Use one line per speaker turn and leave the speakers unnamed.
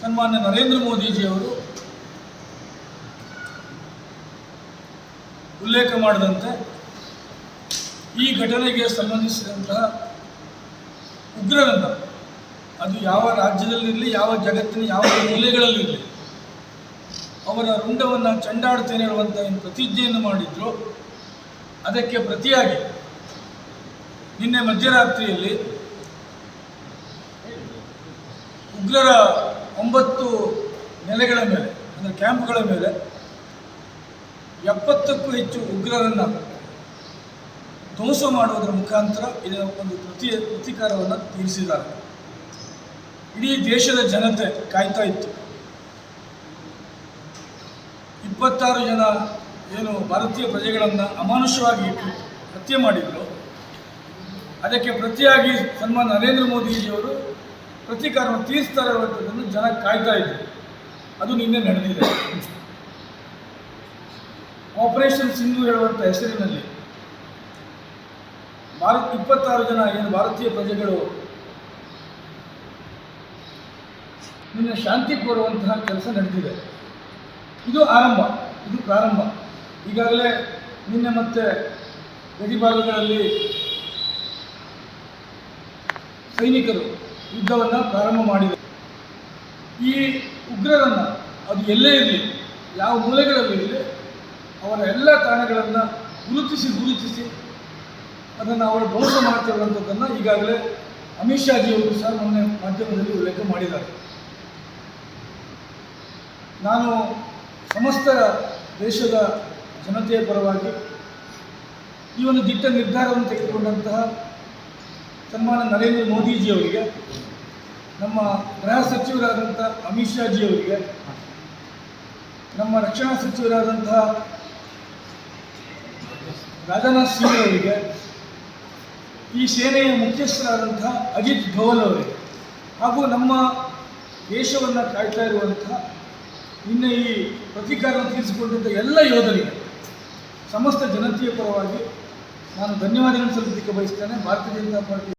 ಸನ್ಮಾನ್ಯ ನರೇಂದ್ರ ಮೋದಿಜಿಯವರು ಉಲ್ಲೇಖ ಮಾಡಿದಂತೆ ಈ ಘಟನೆಗೆ ಸಂಬಂಧಿಸಿದಂತಹ ಉಗ್ರರನ್ನು, ಅದು ಯಾವ ರಾಜ್ಯದಲ್ಲಿರಲಿ, ಯಾವ ಜಗತ್ತಿನ ಯಾವ ಮೂಲೆಗಳಲ್ಲಿರಲಿ, ಅವರ ರುಂಡವನ್ನು ಚೆಂಡಾಡುತ್ತೇನೆ ಹೇಳುವಂಥ ಏನು ಪ್ರತಿಜ್ಞೆಯನ್ನು ಮಾಡಿದ್ರು, ಅದಕ್ಕೆ ಪ್ರತಿಯಾಗಿ ನಿನ್ನೆ ಮಧ್ಯರಾತ್ರಿಯಲ್ಲಿ ಉಗ್ರರ 9 ನೆಲೆಗಳ ಮೇಲೆ, ಅಂದರೆ ಕ್ಯಾಂಪ್ಗಳ ಮೇಲೆ 70ಕ್ಕೂ ಹೆಚ್ಚು ಉಗ್ರರನ್ನು ಧ್ವಂಸ ಮಾಡುವುದರ ಮುಖಾಂತರ ಇದರ ಒಂದು ಪ್ರತೀಕಾರವನ್ನು ತೀರಿಸಿದ್ದಾರೆ. ಇಡೀ ದೇಶದ ಜನತೆ ಕಾಯ್ತಾ ಇತ್ತು. 26 ಜನ ಏನು ಭಾರತೀಯ ಪ್ರಜೆಗಳನ್ನು ಅಮಾನುಷವಾಗಿ ಹತ್ಯೆ ಮಾಡಿದ್ರು, ಅದಕ್ಕೆ ಪ್ರತಿಯಾಗಿ ಸನ್ಮಾನ್ಯ ನರೇಂದ್ರ ಮೋದಿಜಿಯವರು ಪ್ರತೀಕಾರವನ್ನು ತೀರಿಸ್ತಾರೆ ಅನ್ನುವಂಥದ್ದನ್ನು ಜನ ಕಾಯ್ತಾ ಇದ್ರು. ಅದು ನಿನ್ನೆ ನಡೆದಿದೆ. ಆಪರೇಷನ್ ಸಿಂಧು ಹೇಳುವಂಥ ಹೆಸರಿನಲ್ಲಿ 26 ಜನ ಏನು ಭಾರತೀಯ ಪ್ರಜೆಗಳು ನಿನ್ನೆ ಶಾಂತಿ ಕೋರುವಂತಹ ಕೆಲಸ ನಡೆದಿದೆ. ಇದು ಪ್ರಾರಂಭ. ಈಗಾಗಲೇ ನಿನ್ನೆ ಮತ್ತೆ ಗಡಿ ಭಾಗಗಳಲ್ಲಿ ಸೈನಿಕರು ಯುದ್ಧವನ್ನು ಪ್ರಾರಂಭ ಮಾಡಿದರು. ಈ ಉಗ್ರರನ್ನು, ಅದು ಎಲ್ಲೇ ಇರಲಿ, ಯಾವ ಮೂಲೆಗಳಲ್ಲಿರಲಿ, ಅವರ ಎಲ್ಲ ತಾಣಗಳನ್ನು ಗುರುತಿಸಿ ಅದನ್ನು ಅವರು ಧ್ವಂಸ ಮಾಡ್ತಿರುವಂಥದ್ದನ್ನು ಈಗಾಗಲೇ ಅಮಿತ್ ಶಾಜಿಯವರು ಸಹ ಮೊನ್ನೆ ಮಾಧ್ಯಮದಲ್ಲಿ ಉಲ್ಲೇಖ ಮಾಡಿದ್ದಾರೆ. ನಾನು ಸಮಸ್ತ ದೇಶದ ಜನತೆಯ ಪರವಾಗಿ ಈ ಒಂದು ದಿಟ್ಟ ನಿರ್ಧಾರವನ್ನು ತೆಗೆದುಕೊಂಡಂತಹ ಸನ್ಮಾನ್ಯ ನರೇಂದ್ರ ಮೋದಿಜಿಯವರಿಗೆ, ನಮ್ಮ ಗೃಹ ಸಚಿವರಾದಂಥ ಅಮಿತ್ ಶಾಜಿಯವರಿಗೆ, ನಮ್ಮ ರಕ್ಷಣಾ ಸಚಿವರಾದಂತಹ ರಾಜನಾಥ್ ಸಿಂಗ್ ಅವರಿಗೆ, ಈ ಸೇನೆಯ ಮುಖ್ಯಸ್ಥರಾದಂತಹ ಅಜಿತ್ ಧೋವಲ್ ಅವರಿಗೆ, ಹಾಗೂ ನಮ್ಮ ದೇಶವನ್ನು ಕಾಯ್ತಾ ಇರುವಂತಹ ನಿನ್ನೆ ಈ ಪ್ರತೀಕಾರವನ್ನು ತೀರಿಸಿಕೊಂಡಂಥ ಎಲ್ಲ ಯೋಧರಿಗೆ, ಸಮಸ್ತ ಜನತೆಯ ಪರವಾಗಿ ನಾನು ಧನ್ಯವಾದಗಳನ್ನು ಸಲ್ಲಿಸಲಿಕ್ಕೆ ಬಯಸ್ತೇನೆ. ಭಾರತೀಯ ಜನತಾ ಪಾರ್ಟಿ